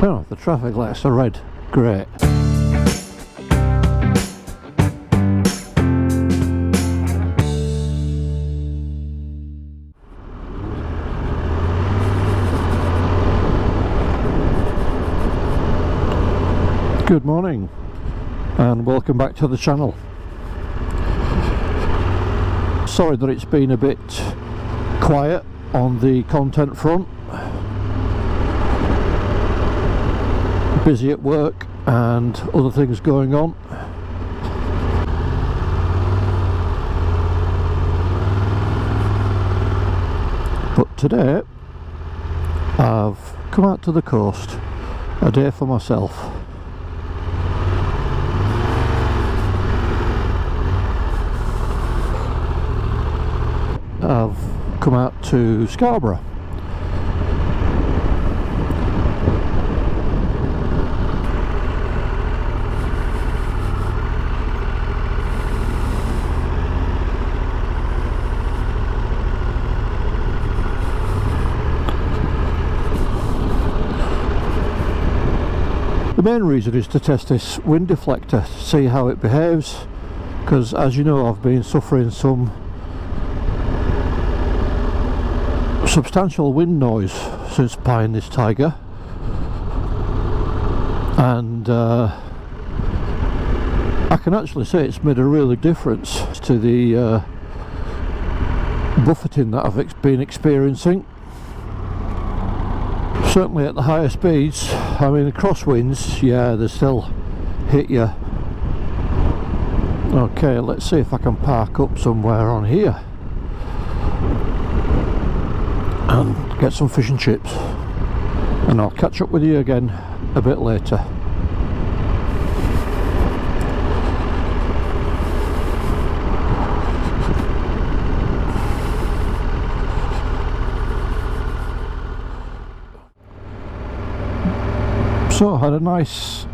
Well, the traffic lights are red. Great. Good morning and welcome back to the channel. Sorry that it's been a bit quiet on the content front. Busy at work and other things going on. But today I've come out to the coast, a day for myself. I've come out to Scarborough. The main reason is to test this wind deflector, to see how it behaves, because as you know I've been suffering some substantial wind noise since buying this Tiger, and I can actually say it's made a really difference to the buffeting that I've been experiencing. Certainly at the higher speeds. I mean, the crosswinds, yeah, they still hit you. Okay, let's see if I can park up somewhere on here and get some fish and chips, and I'll catch up with you again a bit later. So I had a nice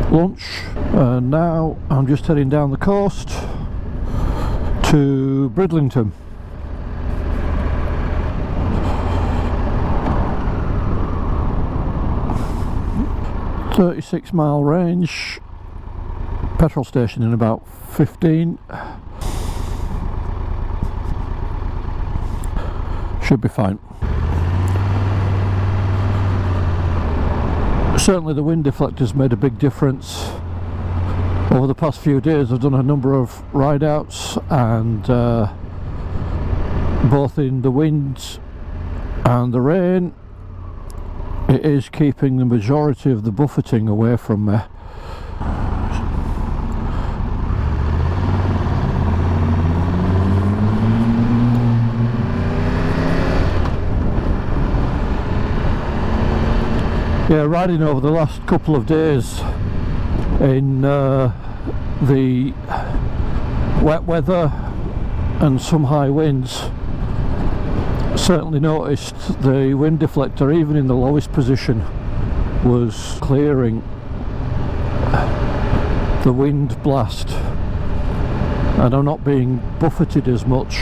lunch and now I'm just heading down the coast to Bridlington. "36-mile range, petrol station in about 15. Should be fine. Certainly the wind deflector's made a big difference. Over the past few days I've done a number of ride outs, and both in the wind and the rain it is keeping the majority of the buffeting away from me. Yeah, riding over the last couple of days in the wet weather and some high winds, certainly noticed the wind deflector, even in the lowest position, was clearing the wind blast, and I'm not being buffeted as much.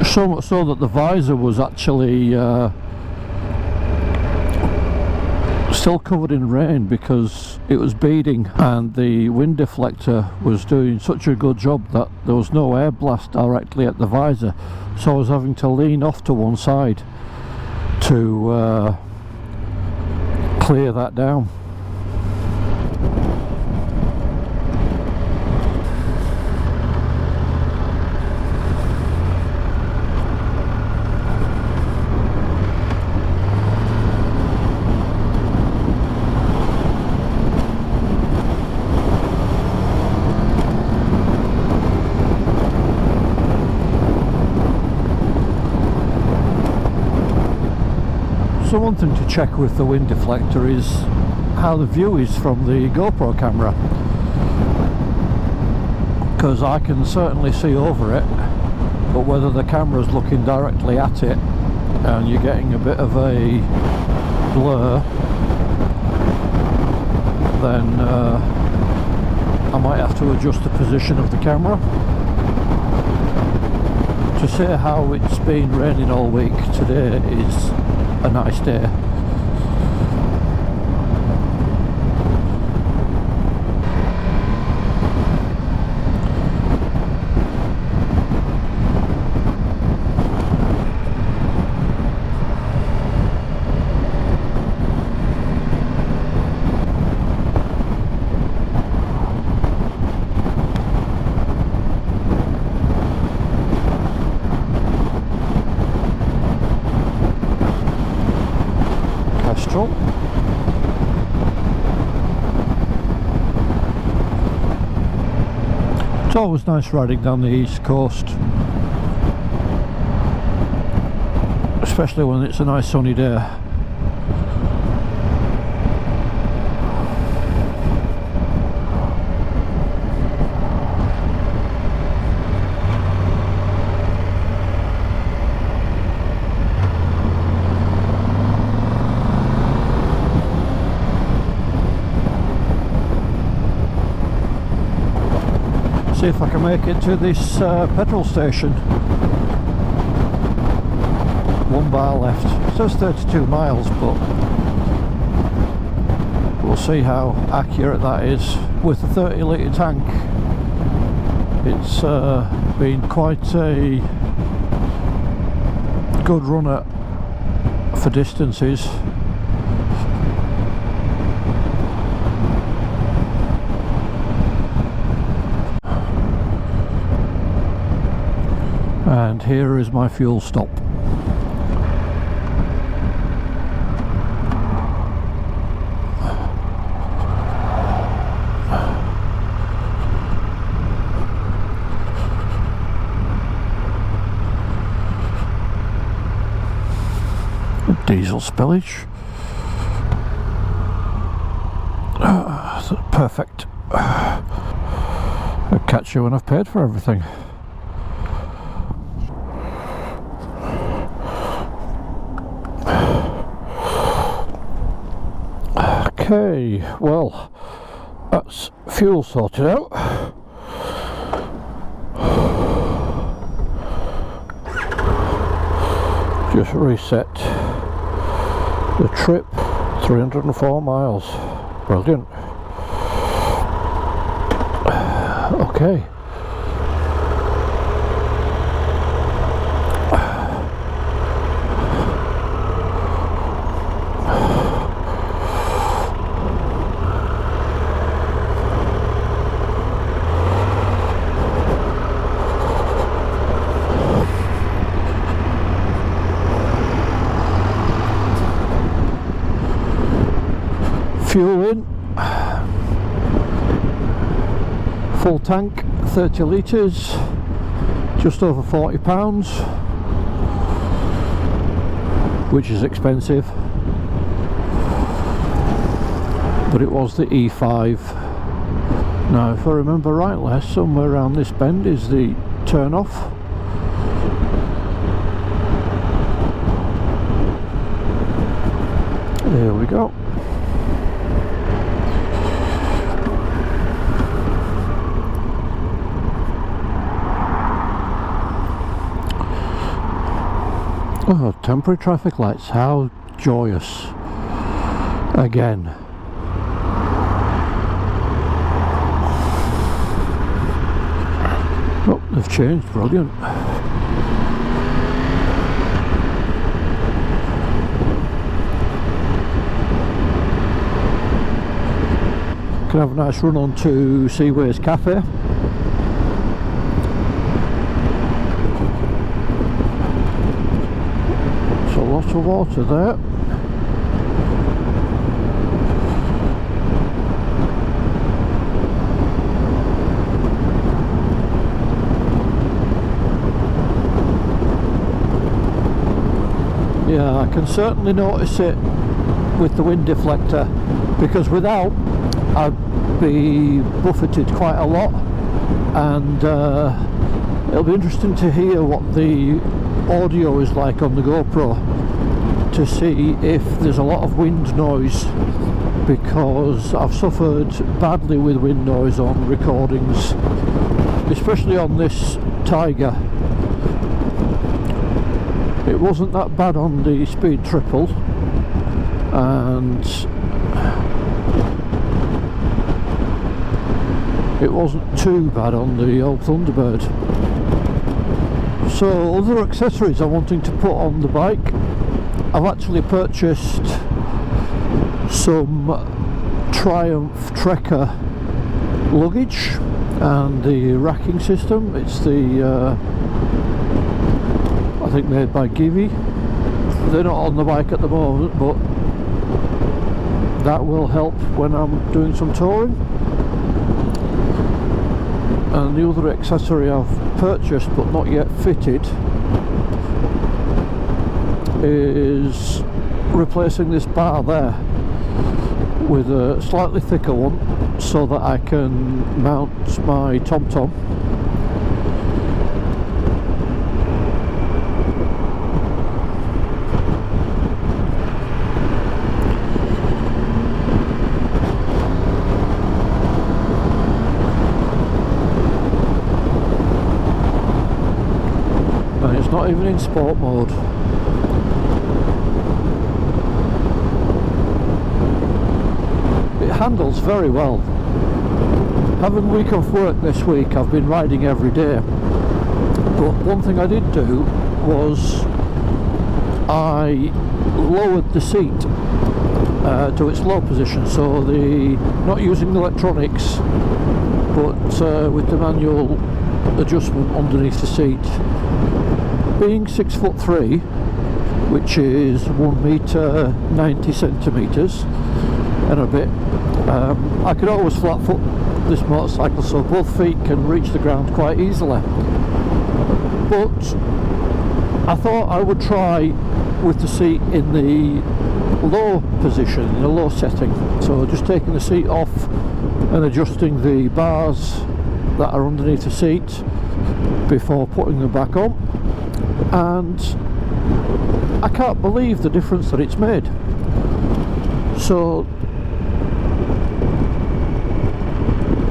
So much so that the visor was actually still covered in rain because it was beading, and the wind deflector was doing such a good job that there was no air blast directly at the visor, so I was having to lean off to one side to clear that down. So one thing to check with the wind deflector is how the view is from the GoPro camera, because I can certainly see over it, but whether the camera's looking directly at it and you're getting a bit of a blur, then I might have to adjust the position of the camera. To say how it's been raining all week, today is a nice day. Kestrel. It's always nice riding down the east coast, especially when it's a nice sunny day. See if I can make it to this petrol station. 1 bar left. It says 32 miles, but we'll see how accurate that is. With a 30 litre tank, it's been quite a good runner for distances. And here is my fuel stop. Diesel spillage. Perfect. I'll catch you when I've paid for everything. Okay, well, that's fuel sorted out. Just reset the trip, 304 miles. Brilliant. Okay. Fuel in, full tank, 30 litres, just over £40, which is expensive, but it was the E5. Now if I remember rightly, somewhere around this bend is the turn off. There we go. Oh, temporary traffic lights, how joyous. Again. Oh, they've changed, brilliant. Can have a nice run on to Seaways Cafe. Lots of water there. Yeah, I can certainly notice it with the wind deflector, because without I'd be buffeted quite a lot, and it'll be interesting to hear what the audio is like on the GoPro, to see if there's a lot of wind noise, because I've suffered badly with wind noise on recordings, especially on this Tiger. It wasn't that bad on the Speed Triple, and it wasn't too bad on the old Thunderbird. So other accessories I'm wanting to put on the bike, I've actually purchased some Triumph Trekker luggage and the racking system. It's the I think made by Givi. They're not on the bike at the moment, but that will help when I'm doing some touring. And the other accessory I've purchased but not yet fitted is replacing this bar there with a slightly thicker one so that I can mount my TomTom. And it's not even in sport mode. Handles very well. Having a week off work this week, I've been riding every day, but one thing I did do was I lowered the seat to its low position, so not using the electronics but with the manual adjustment underneath the seat. Being 6'3", which is 1 metre 90 centimetres and a bit, I could always flat foot this motorcycle so both feet can reach the ground quite easily. But I thought I would try with the seat in the low position, in the low setting. So just taking the seat off and adjusting the bars that are underneath the seat before putting them back on. And I can't believe the difference that it's made. So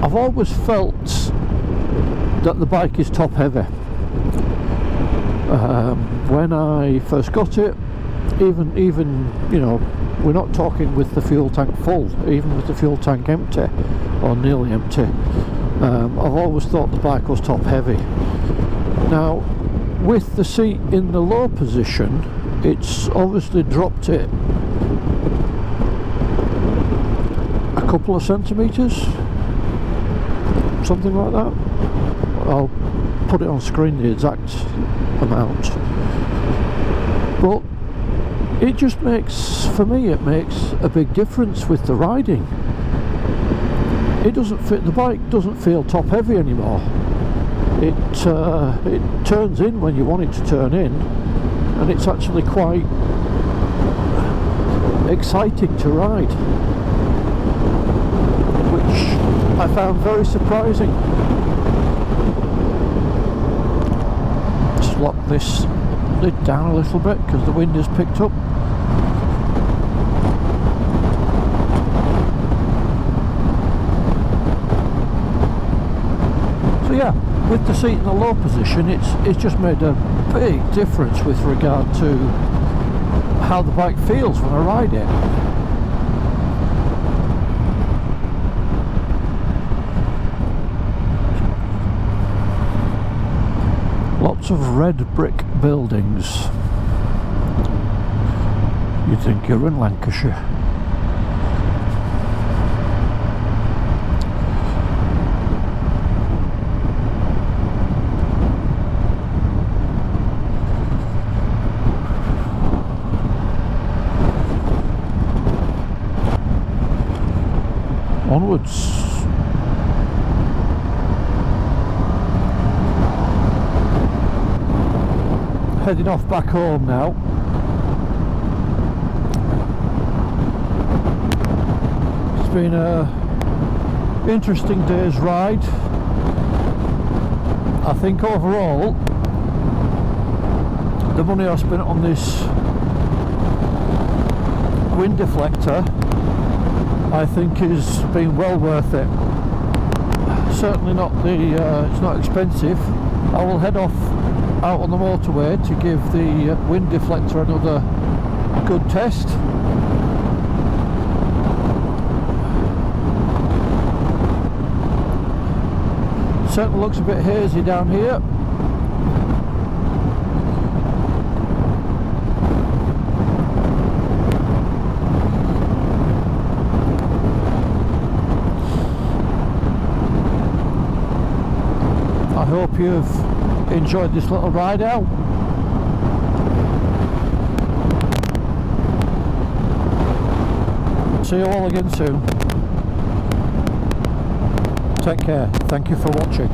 I've always felt that the bike is top heavy. When I first got it, even you know, we're not talking with the fuel tank full, even with the fuel tank empty or nearly empty, I've always thought the bike was top heavy. Now with the seat in the low position, it's obviously dropped it a couple of centimetres, something like that. I'll put it on screen, the exact amount, but it just makes, for me, it makes a big difference with the riding. It doesn't fit, the bike doesn't feel top heavy anymore. It turns in when you want it to turn in, and it's actually quite exciting to ride, which I found very surprising. Just lock this lid down a little bit because the wind has picked up. So yeah, with the seat in the low position, it's just made a big difference with regard to how the bike feels when I ride it. Lots of red brick buildings. You'd think you're in Lancashire. Onwards. Heading off back home now. It's been a interesting day's ride. I think overall the money I spent on this wind deflector, I think, has been well worth it. Certainly not it's not expensive. I will head off out on the motorway to give the wind deflector another good test. Certainly looks a bit hazy down here. I hope you've enjoyed this little ride out. See you all again soon. Take care. Thank you for watching.